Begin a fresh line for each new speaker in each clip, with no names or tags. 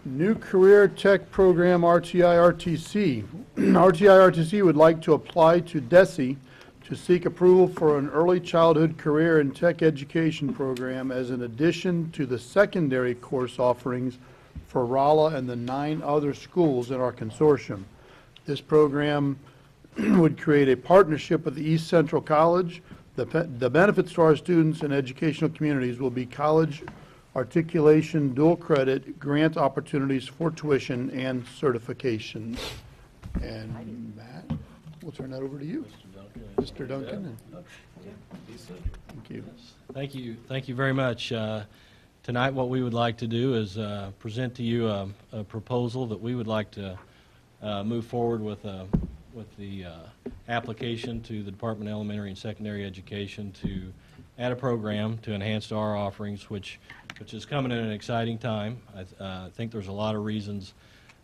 New Career Tech Program, RTI-RTC. RTI-RTC would like to apply to DESE to seek approval for an early childhood career and tech education program as an addition to the secondary course offerings for Rolla and the 9 other schools in our consortium. This program would create a partnership with the East Central College. The benefits to our students and educational communities will be college articulation, dual credit, grant opportunities for tuition and certifications. And Matt, we'll turn that over to you. Mr. Duncan. Thank you.
Thank you very much. Tonight what we would like to do is present to you a proposal that we would like to move forward with the application to the Department of Elementary and Secondary Education to add a program to enhance our offerings, which is coming at an exciting time. I think there's a lot of reasons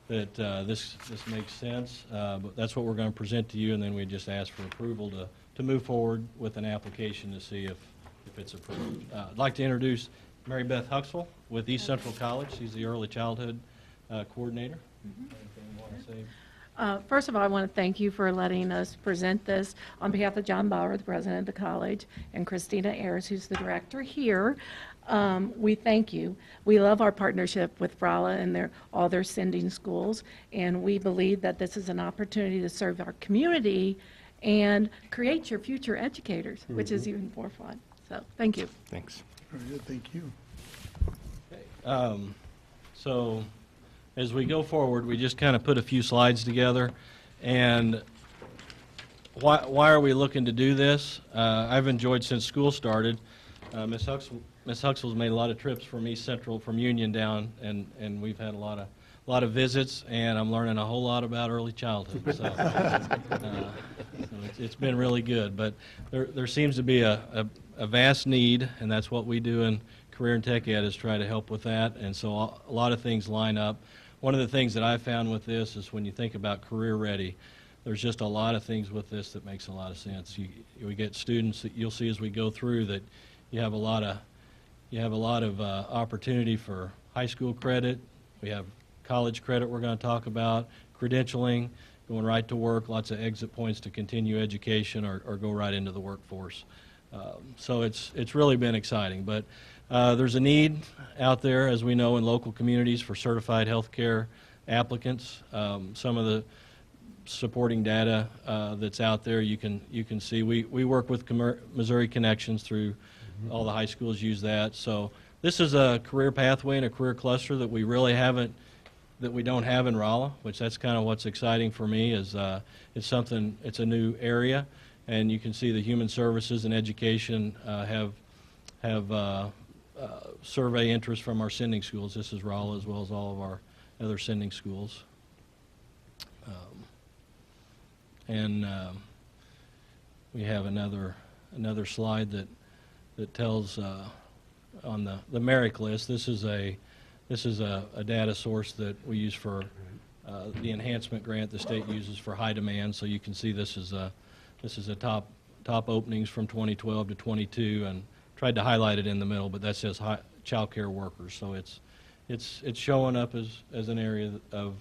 that this makes sense, but that's what we're going to present to you, and then we just ask for approval to move forward with an application to see if it's approved. I'd like to introduce Mary Beth Huxell with East Central College. She's the early childhood coordinator. Anything you want to say?
First of all, I want to thank you for letting us present this on behalf of John Bauer, the president of the college, and Christina Ayers, who's the director here. We thank you. We love our partnership with Rolla and all their sending schools, and we believe that this is an opportunity to serve our community and create your future educators, which is even more fun. So, thank you.
Thanks.
Very good, thank you.
Okay. So as we go forward, we just kind of put a few slides together. And why are we looking to do this? I've enjoyed since school started. Ms. Huxell's made a lot of trips from East Central, from Union down, and we've had a lot of visits, and I'm learning a whole lot about early childhood. So, it's been really good. But there seems to be a vast need, and that's what we do in Career and Tech Ed, is try to help with that. And so a lot of things line up. One of the things that I found with this is when you think about career ready, there's just a lot of things with this that makes a lot of sense. We get students that you'll see as we go through that you have a lot of opportunity for high school credit. We have college credit we're going to talk about, credentialing, going right to work, lots of exit points to continue education or go right into the workforce. So it's really been exciting. But there's a need out there, as we know, in local communities for certified healthcare applicants. Some of the supporting data that's out there, you can see. We work with Missouri Connections through all the high schools use that. So this is a career pathway and a career cluster that we really haven't, that we don't have in Rolla, which that's kind of what's exciting for me. Is it's a new area, and you can see the human services and education have survey interest from our sending schools. This is Rolla as well as all of our other sending schools. We have another slide that tells on the MERIC list. This is a data source that we use for the enhancement grant the state uses for high demand. So you can see this is a top openings from 2012 to 22, and tried to highlight it in the middle, but that says child care workers. So it's showing up as an area of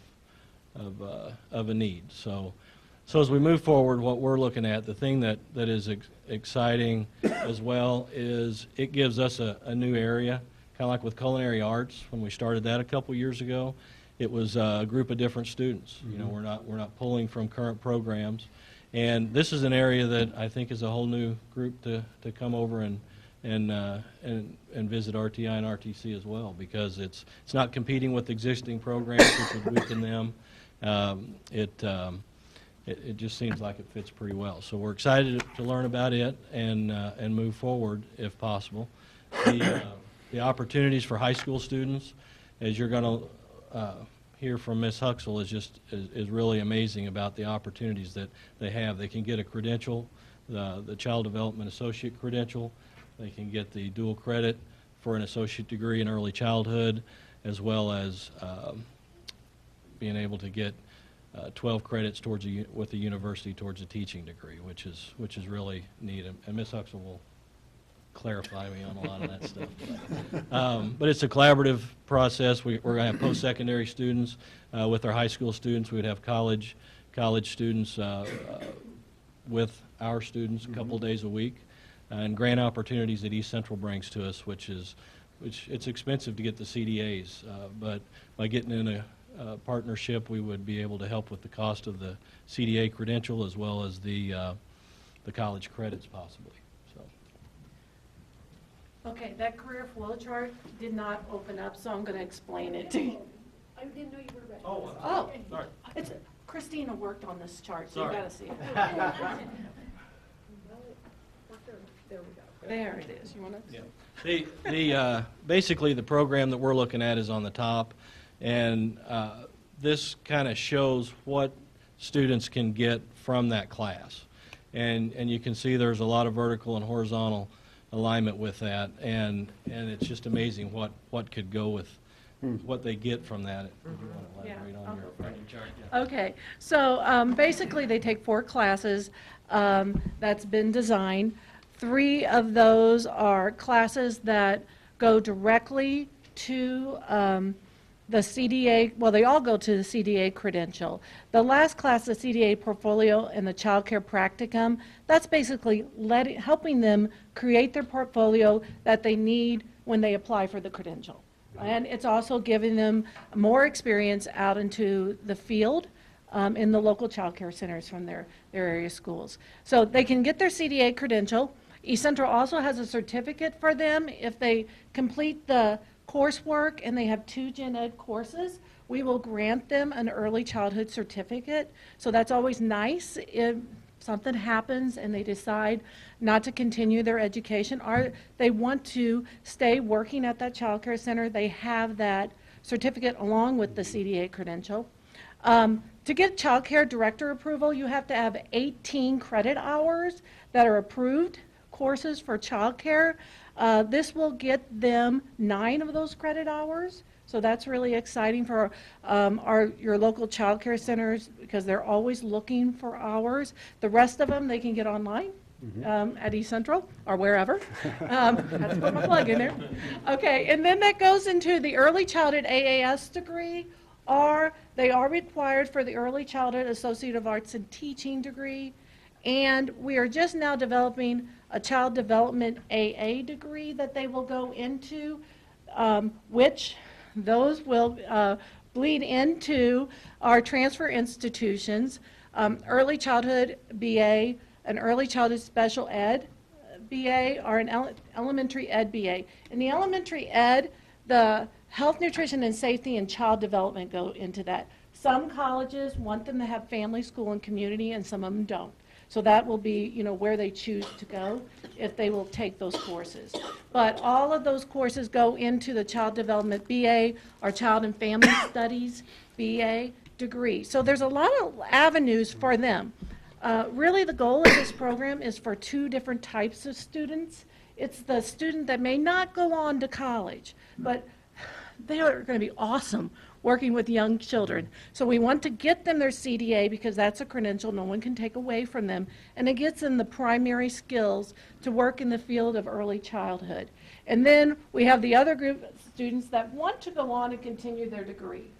a need. So as we move forward, what we're looking at, the thing that is exciting as well is it gives us a new area, kind of like with culinary arts. When we started that a couple years ago, it was a group of different students. You know, we're not pulling from current programs, and this is an area that I think is a whole new group to come over and visit RTI and RTC as well, because it's not competing with existing programs which would weaken them. It just seems like it fits pretty well. So we're excited to learn about it and move forward if possible. The opportunities for high school students, as you're going to hear from Ms. Huxell, is really amazing about the opportunities that they have. They can get a credential, the Child Development Associate credential. They can get the dual credit for an associate degree in early childhood, as well as being able to get 12 credits with the university towards a teaching degree, which is really neat. And Ms. Huxell will clarify me on a lot of that stuff. But it's a collaborative process. We're going to have post-secondary students with our high school students. We would have college students with our students a couple days a week, and grant opportunities that East Central brings to us, which it's expensive to get the CDAs, but by getting in a partnership, we would be able to help with the cost of the CDA credential as well as the college credits possibly. So.
Okay, that career flow chart did not open up, so I'm going to explain it to you.
I didn't know you were ready.
Oh,
Sorry.
Christina worked on this chart, so you
Sorry.
got to see it.
There we go.
There it is. You want to?
Yeah. Basically, the program that we're looking at is on the top, and this kind of shows what students can get from that class. And you can see there's a lot of vertical and horizontal alignment with that, and it's just amazing what could go with what they get from that. If you want to elaborate on your chart. Yeah.
Okay, so basically they take 4 classes that's been designed. 3 of those are classes that go directly to the CDA, well, they all go to the CDA credential. The last class, the CDA portfolio and the child care practicum, that's basically helping them create their portfolio that they need when they apply for the credential. And it's also giving them more experience out into the field in the local child care centers from their area schools. So they can get their CDA credential. East Central also has a certificate for them if they complete the coursework and they have 2 gen ed courses. We will grant them an early childhood certificate. So that's always nice if something happens and they decide not to continue their education or they want to stay working at that child care center. They have that certificate along with the CDA credential. To get child care director approval, you have to have 18 credit hours that are approved courses for child care. This will get them 9 of those credit hours. So that's really exciting for your local child care centers because they're always looking for hours. The rest of them they can get online at East Central or wherever. Had to put my plug in there. Okay, and then that goes into the early childhood AAS degree, or they are required for the early childhood Associate of Arts in Teaching degree. And we are just now developing a child development AA degree that they will go into, which those will bleed into our transfer institutions, early childhood BA, an early childhood special ed BA, or an elementary ed BA. In the elementary ed, the health, nutrition, and safety and child development go into that. Some colleges want them to have family, school, and community, and some of them don't. So that will be, where they choose to go if they will take those courses. But all of those courses go into the Child Development BA or Child and Family Studies BA degree. So there's a lot of avenues for them. Really the goal of this program is for 2 different types of students. It's the student that may not go on to college, but they are going to be awesome working with young children. So we want to get them their CDA because that's a credential no one can take away from them, and it gets them the primary skills to work in the field of early childhood. And then we have the other group of students that want to go on and continue their degree,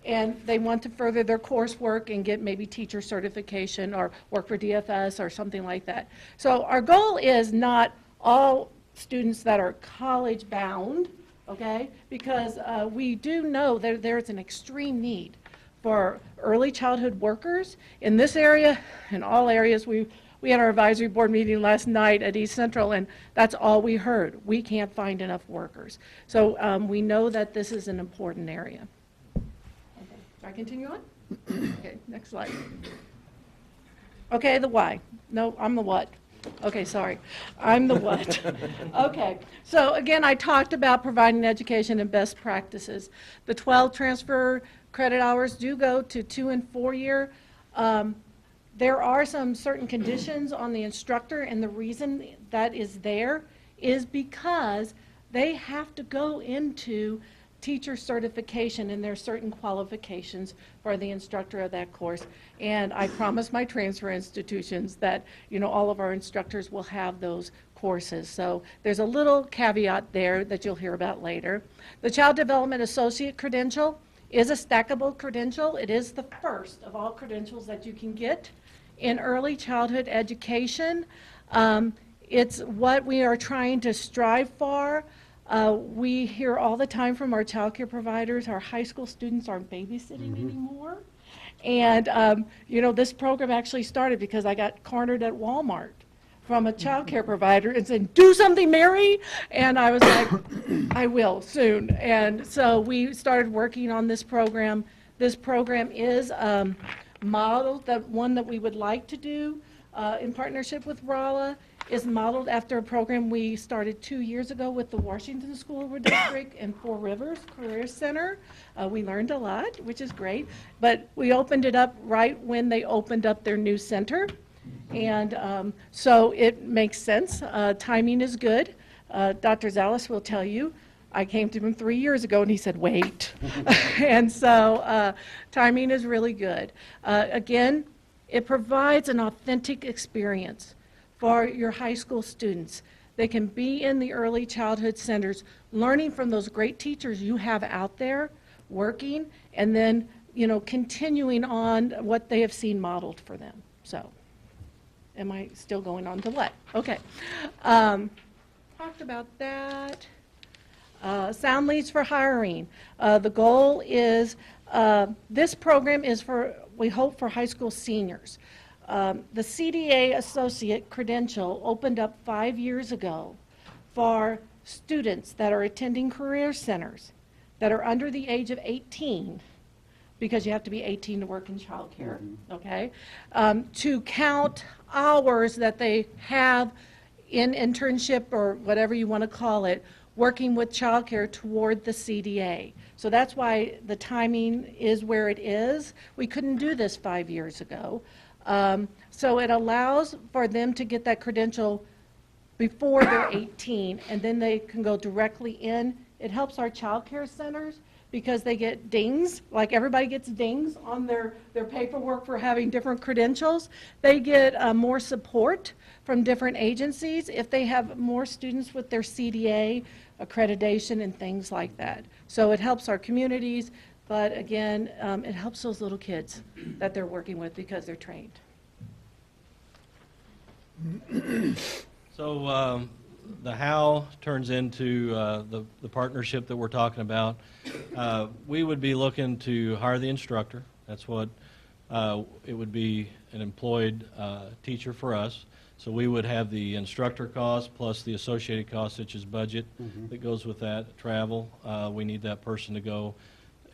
and they want to further their coursework and get maybe teacher certification or work for DFS or something like that. So our goal is not all students that are college bound, okay, because we do know that there's an extreme need for early childhood workers in this area and all areas. We had our advisory board meeting last night at East Central, and that's all we heard. We can't find enough workers. So we know that this is an important area. Okay. Should I continue on? Okay, next slide. Okay, the why. No, I'm the what. Okay, sorry. I'm the what. Okay, so again, I talked about providing education and best practices. The 12 transfer credit hours do go to 2- and 4-year. There are some certain conditions on the instructor, and the reason that is there is because they have to go into teacher certification, and there are certain qualifications for the instructor of that course. And I promise my transfer institutions that all of our instructors will have those courses. So there's a little caveat there that you'll hear about later. The Child Development Associate Credential is a stackable credential. It is the first of all credentials that you can get in early childhood education. It's what we are trying to strive for. We hear all the time from our child care providers, our high school students aren't babysitting anymore. And, you know, this program actually started because I got cornered at Walmart from a child care provider and said, do something, Mary. And I was like, I will soon. And so we started working on this program. This program is modeled, the one that we would like to do in partnership with Rolla is modeled after a program we started 2 years ago with the Washington School District and Four Rivers Career Center. We learned a lot, which is great, but we opened it up right when they opened up their new center. And so it makes sense. Timing is good. Dr. Zales will tell you, I came to him 3 years ago and he said, wait. And so timing is really good. Again, it provides an authentic experience for your high school students. They can be in the early childhood centers, learning from those great teachers you have out there, working, and then, you know, continuing on what they have seen modeled for them. So, am I still going on to what? Okay. Talked about that. Sound leads for hiring. The goal is, this program is for, we hope, for high school seniors. The Cda Associate Credential opened up 5 years ago for students that are attending career centers that are under the age of 18, because you have to be 18 to work in childcare, okay, to count hours that they have in internship or whatever you want to call it, working with childcare toward the CDA. So that's why the timing is where it is. We couldn't do this 5 years ago. So it allows for them to get that credential before they're 18, and then they can go directly in. It helps our child care centers because they get dings, like everybody gets dings on their paperwork for having different credentials. They get more support from different agencies if they have more students with their CDA accreditation and things like that. So it helps our communities, but again, it helps those little kids that they're working with because they're trained.
So the how turns into the partnership that we're talking about. We would be looking to hire the instructor. That's what it would be, an employed teacher for us. So we would have the instructor cost plus the associated cost, such as budget that goes with that, travel. We need that person to go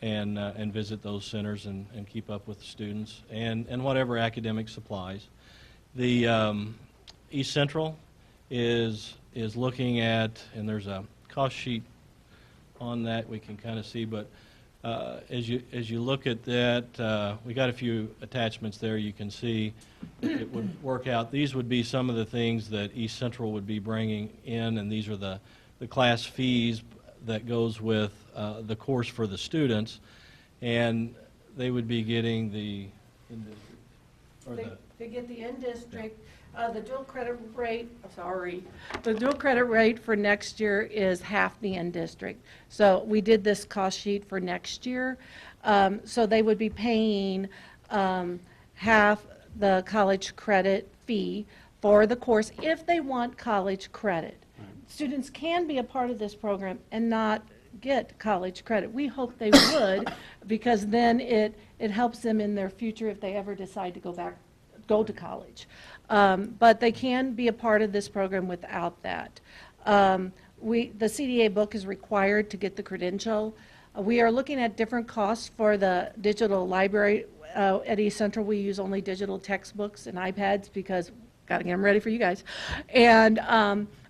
and visit those centers and keep up with the students and whatever academic supplies. The East Central is looking at, and there's a cost sheet on that we can kind of see, but as you look at that, we got a few attachments there. You can see it would work out. These would be some of the things that East Central would be bringing in, and these are the class fees that goes with the course for the students, and they would be getting the
They get the in-district, the dual credit rate, the dual credit rate for next year is half the in-district. So we did this cost sheet for next year. So they would be paying half the college credit fee for the course if they want college credit. Students can be a part of this program and not get college credit. We hope they would, because then it helps them in their future if they ever decide to go to college. But they can be a part of this program without that. The CDA book is required to get the credential. We are looking at different costs for the digital library. At East Central, we use only digital textbooks and iPads because got to get them ready for you guys. And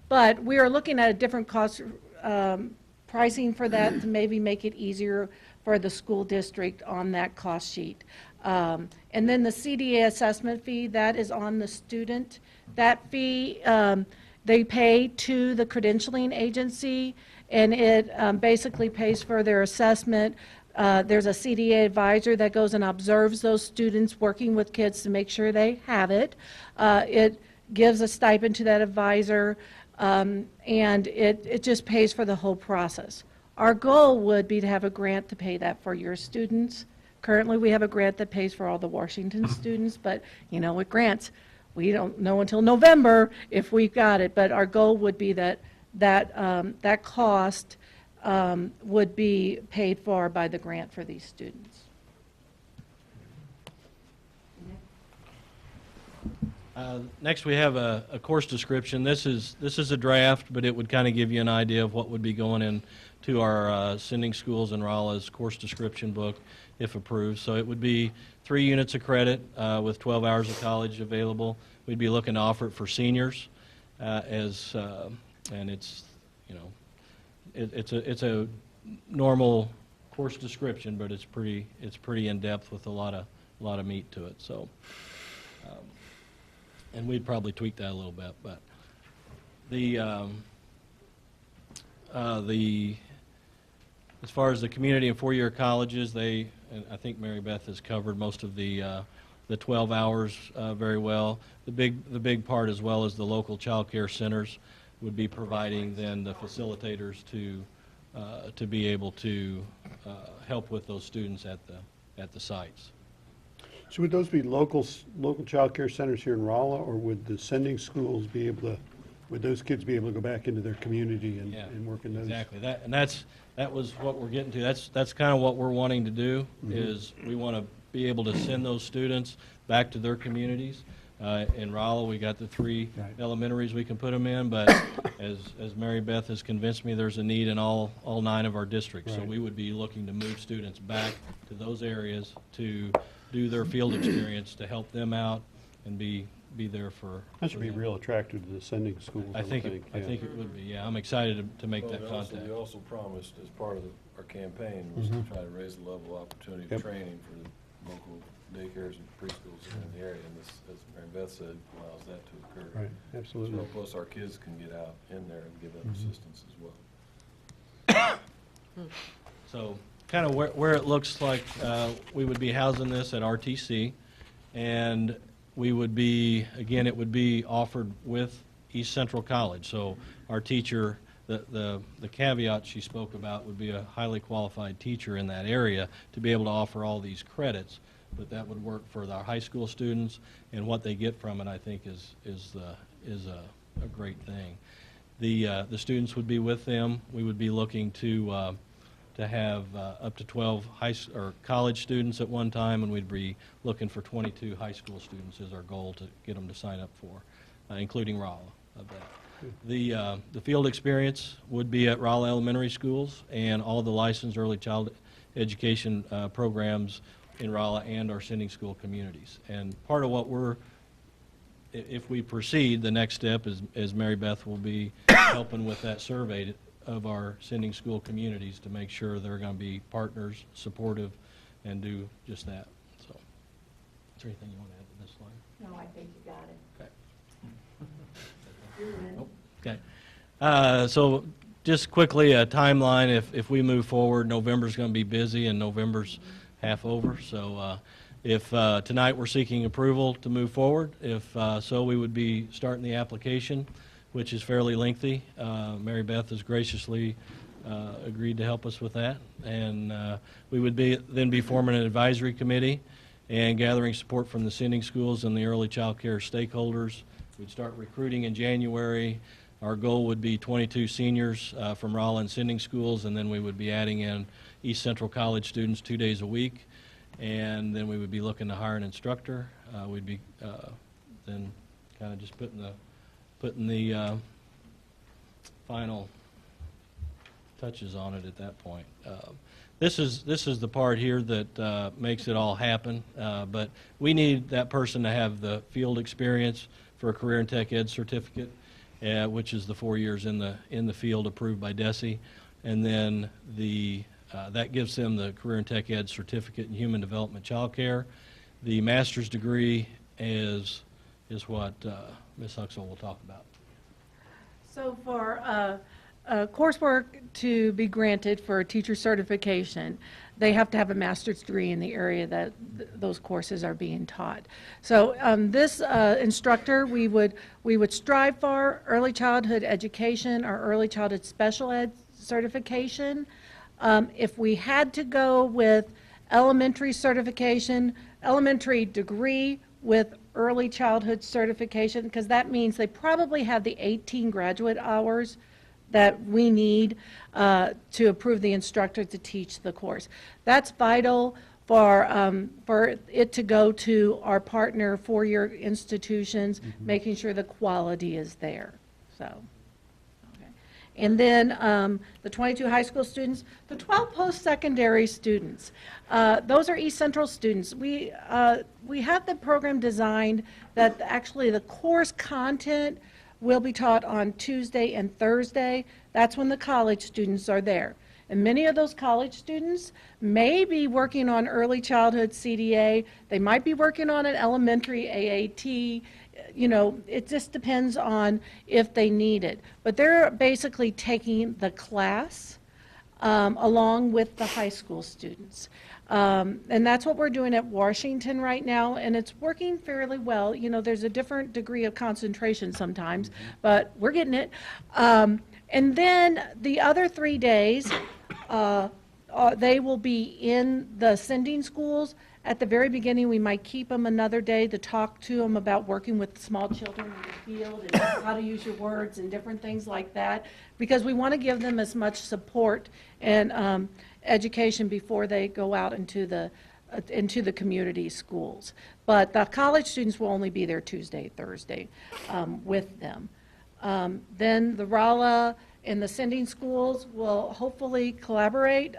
but we are looking at a different cost pricing for that to maybe make it easier for the school district on that cost sheet. And then the Cda assessment fee, that is on the student. That fee they pay to the credentialing agency, and it basically pays for their assessment. There's a Cda advisor that goes and observes those students working with kids to make sure they have it. It gives a stipend to that advisor. And it just pays for the whole process. Our goal would be to have a grant to pay that for your students. Currently, we have a grant that pays for all the Washington students, but, you know, with grants, we don't know until November if we've got it. But our goal would be that that cost would be paid for by the grant for these students.
Next, we have a course description. This is a draft, but it would kind of give you an idea of what would be going into our sending schools in Rolla's course description book, if approved. So it would be 3 units of credit with 12 hours of college available. We'd be looking to offer it for seniors, and it's, you know, it's a normal course description, but it's pretty in depth with a lot of meat to it. So. And we'd probably tweak that a little bit, but as far as the community and 4-year colleges, and I think Mary Beth has covered most of the 12 hours very well. The big part, as well as the local child care centers, would be providing then the facilitators to be able to help with those students at the sites.
So would those be local child care centers here in Rolla, or would the sending schools be able to, would those kids be able to go back into their community and work in those?
Exactly. That was what we're getting to. That's kind of what we're wanting to do, is we want to be able to send those students back to their communities. In Rolla, we got the 3 elementaries we can put them in, but as Mary Beth has convinced me, there's a need in all 9 of our districts. So we would be looking to move students back to those areas to do their field experience, to help them out and be there for.
That should be real attractive to the sending schools.
I think it would be. Yeah, I'm excited to make that contact.
We also promised, as part of our campaign, was to try to raise the level of opportunity of training for the local daycares and preschools in the area, and this, as Mary Beth said, allows that to occur.
Right, absolutely.
So plus our kids can get out in there and give them assistance as well.
So kind of where it looks like we would be housing this at RTC, and we would be, again, it would be offered with East Central College. So our teacher, the caveat she spoke about would be a highly qualified teacher in that area to be able to offer all these credits, but that would work for our high school students, and what they get from it, I think, is a great thing. The students would be with them. We would be looking to have up to 12 college students at one time, and we'd be looking for 22 high school students is our goal to get them to sign up for, including Rolla of that. The field experience would be at Rolla Elementary Schools and all the licensed early child education programs in Rolla and our sending school communities. And part of what if we proceed, the next step is Mary Beth will be helping with that survey of our sending school communities to make sure they're going to be partners, supportive, and do just that. So, is there anything you want to add to this slide?
No, I think you got it.
Okay.
You're in.
Okay. So just quickly, a timeline. If we move forward, November's going to be busy, and November's half over. So if tonight we're seeking approval to move forward, if so, we would be starting the application, which is fairly lengthy. Mary Beth has graciously agreed to help us with that, and we would then be forming an advisory committee and gathering support from the sending schools and the early child care stakeholders. We'd start recruiting in January. Our goal would be 22 seniors from Rolla and sending schools, and then we would be adding in East Central College students 2 days a week, and then we would be looking to hire an instructor. We'd be then kind of just putting the final touches on it at that point. This is the part here that makes it all happen, but we need that person to have the field experience for a career and tech ed certificate, which is the 4 years in the field approved by DESE, and then that gives them the career and tech ed certificate in human development child care. The master's degree is what Ms. Huxell will talk about.
So for coursework to be granted for teacher certification, they have to have a master's degree in the area that those courses are being taught. So this instructor, we would strive for early childhood education or early childhood special ed certification. If we had to go with elementary certification, elementary degree with early childhood certification, because that means they probably have the 18 graduate hours that we need to approve the instructor to teach the course. That's vital for it to go to our partner four-year institutions, making sure the quality is there. So, okay. And then the 22 high school students, the 12 post-secondary students, those are East Central students. We have the program designed that actually the course content will be taught on Tuesday and Thursday. That's when the college students are there. And many of those college students may be working on early childhood CDA. They might be working on an elementary AAT. You know, it just depends on if they need it. But they're basically taking the class along with the high school students. And that's what we're doing at Washington right now, and it's working fairly well. You know, there's a different degree of concentration sometimes, but we're getting it. And then the other 3 days, they will be in the sending schools. At the very beginning, we might keep them another day to talk to them about working with small children in the field and how to use your words and different things like that, because we want to give them as much support and education before they go out into the community schools. But the college students will only be there Tuesday, Thursday with them. Then the Rolla and the sending schools will hopefully collaborate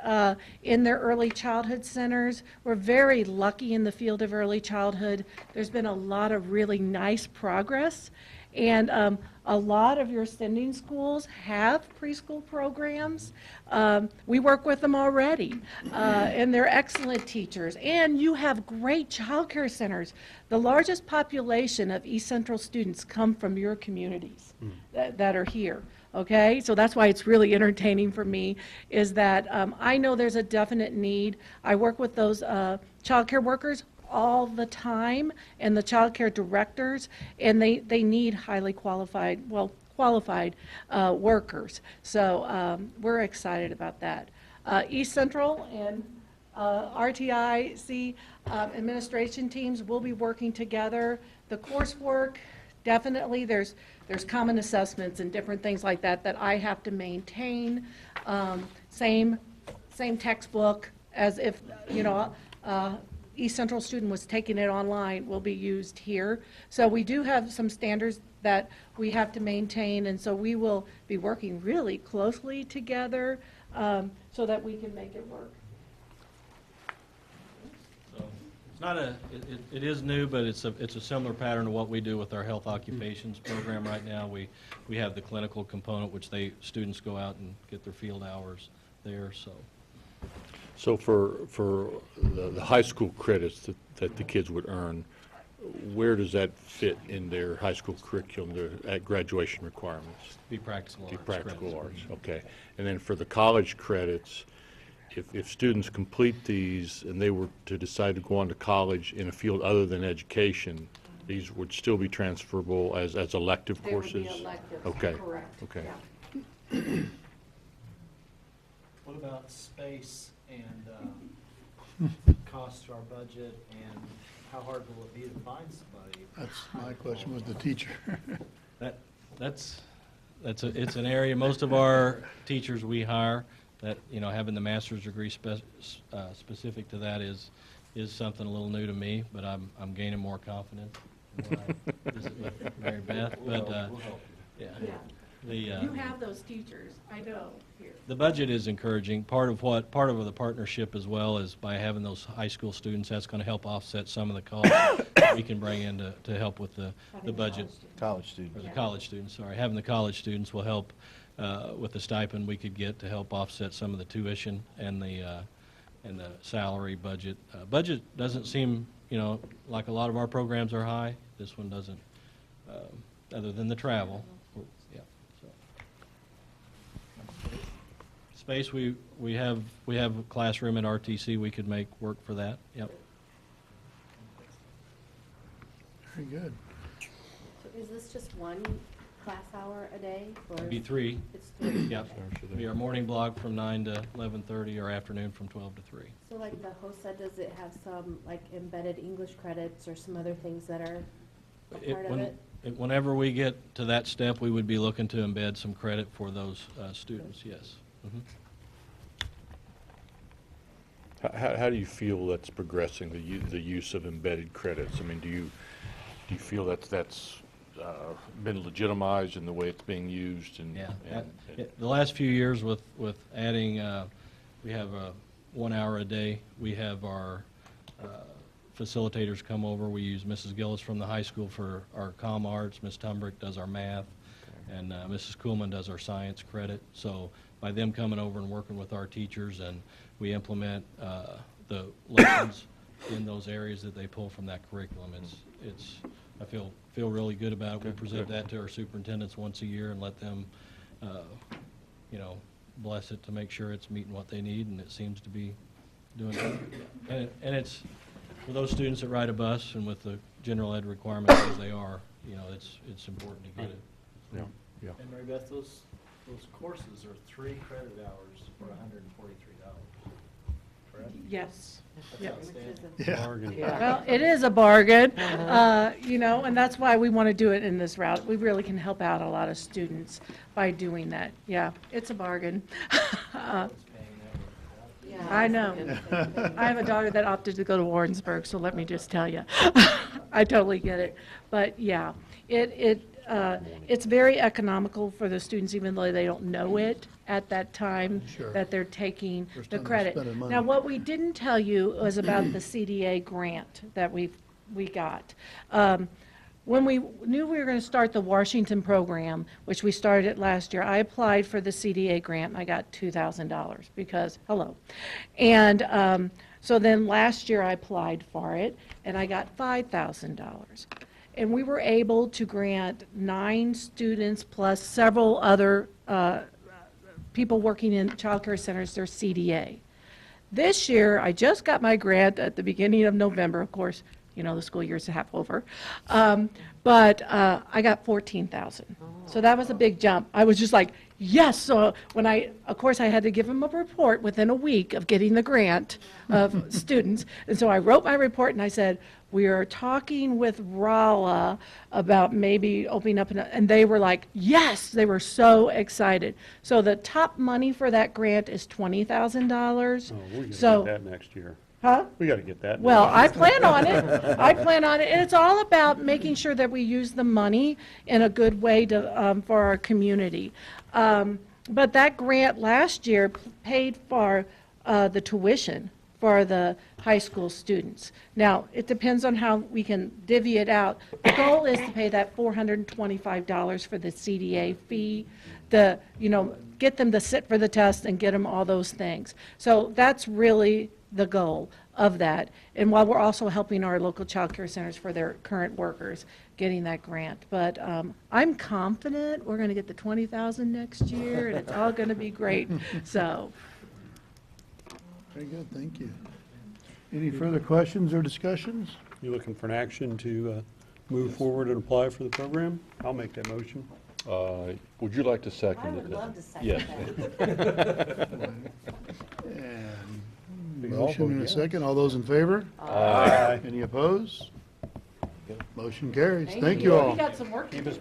in their early childhood centers. We're very lucky in the field of early childhood. There's been a lot of really nice progress, and a lot of your sending schools have preschool programs. We work with them already, and they're excellent teachers. And you have great child care centers. The largest population of East Central students come from your communities that are here. Okay, so that's why it's really entertaining for me, is that I know there's a definite need. I work with those child care workers all the time, and the child care directors, and they need highly qualified workers. So we're excited about that. East Central and RTIC administration teams will be working together. The coursework, definitely, there's common assessments and different things like that that I have to maintain. Same textbook as if, you know, East Central student was taking it online will be used here. So we do have some standards that we have to maintain, and so we will be working really closely together so that we can make it work.
So it's not it is new, but it's a similar pattern to what we do with our health occupations program right now. We have the clinical component, which students go out and get their field hours there, so.
So for the high school credits that the kids would earn, where does that fit in their high school curriculum, at graduation requirements?
Be practical arts.
Be practical
credits.
arts, okay. And then for the college credits, if students complete these and they were to decide to go on to college in a field other than education, these would still be transferable as elective courses?
They would be electives,
Okay.
correct.
Okay.
Yeah.
What about space and cost to our budget, and how hard will it be to find somebody?
That's my question, was the teacher.
It's an area, most of our teachers we hire, that, you know, having the master's degree specific to that is something a little new to me, but I'm gaining more confidence when I visit with Mary Beth. But
We'll help you.
yeah,
You have those teachers, I know, here.
the budget is encouraging. Part of the partnership as well is by having those high school students, that's going to help offset some of the costs that we can bring in to help with the budget.
College students.
Or the college students, sorry. Having the college students will help with the stipend we could get to help offset some of the tuition and the salary budget. Budget doesn't seem, you know, like a lot of our programs are high. This one doesn't, other than the travel. Yeah. So. Space, we have a classroom at RTC we could make work for that, yep.
Very good.
So is this just one class hour a day? Or
It'd be 3,
It's three?
yep. It'd be our morning block from 9 to 11:30, or afternoon from 12 to 3.
So like the HOSA, does it have some like embedded English credits or some other things that are a part of it?
Whenever we get to that step, we would be looking to embed some credit for those students, yes. Mhm.
How do you feel that's progressing, the use of embedded credits? I mean, do you feel that's been legitimized in the way it's being used? And
Yeah,
and-
the last few years with adding, we have 1 hour a day. We have our facilitators come over. We use Mrs. Gillis from the high school for our comm arts. Ms. Tumbrick does our math, and Mrs. Kuhlman does our science credit. So by them coming over and working with our teachers, and we implement the lessons in those areas that they pull from that curriculum, I feel really good about it. We present that to our superintendents once a year and let them, bless it to make sure it's meeting what they need, and it seems to be doing it. And it's, for those students that ride a bus and with the general ed requirements as they are, it's important to get it.
Yeah, yeah.
And Mary Beth, those courses are 3 credit hours for $143, correct?
Yes.
That's
Yep.
outstanding.
Yeah.
Well, it is a bargain, and that's why we want to do it in this route. We really can help out a lot of students by doing that. Yeah, it's a bargain.
I was paying that.
Yeah,
I
was
know.
thinking the same thing.
I have a daughter that opted to go to Warrensburg, so let me just tell you. I totally get it. But, yeah, it's very economical for the students, even though they don't know it at that time
Sure.
that they're taking
First
the
time they're
credit.
spending money.
Now, what we didn't tell you was about the Cda grant that we got. When we knew we were going to start the Washington program, which we started it last year, I applied for the Cda grant, and I got $2,000 because, hello. And so then last year I applied for it, and I got $5,000. And we were able to grant 9 students plus several other people working in child care centers their Cda. This year, I just got my grant at the beginning of November, of course, the school year's half over. But I got $14,000. So that was a big jump. I was just like, yes. So of course, I had to give them a report within a week of getting the grant of students. And so I wrote my report and I said, we are talking with Rolla about maybe opening up, and they were like, yes, they were so excited. So the top money for that grant is $20,000.
Oh, we're gonna
So-
get that next year.
Huh?
We gotta get that.
Well,
next
I plan on it. I plan on it. And it's all about making sure that we use the money in a good way for our community. But that grant last year paid for the tuition for the high school students. Now, it depends on how we can divvy it out. The goal is to pay that $425 for the Cda fee, get them to sit for the test and get them all those things. So that's really the goal of that. And while we're also helping our local child care centers for their current workers getting that grant. But I'm confident we're going to get the $20,000 next year, and it's all going to be great. So,
Very good, thank you. Any further questions or discussions?
You looking for an action to move forward and apply for the program? I'll make that motion.
Would you like to second
I
it?
would love to second
Yes.
that.
And
We all
motion
vote
and a
yes.
second, all those in favor?
Aye.
Any opposed? Motion carries.
thank
Thank you all.
We got some work to do.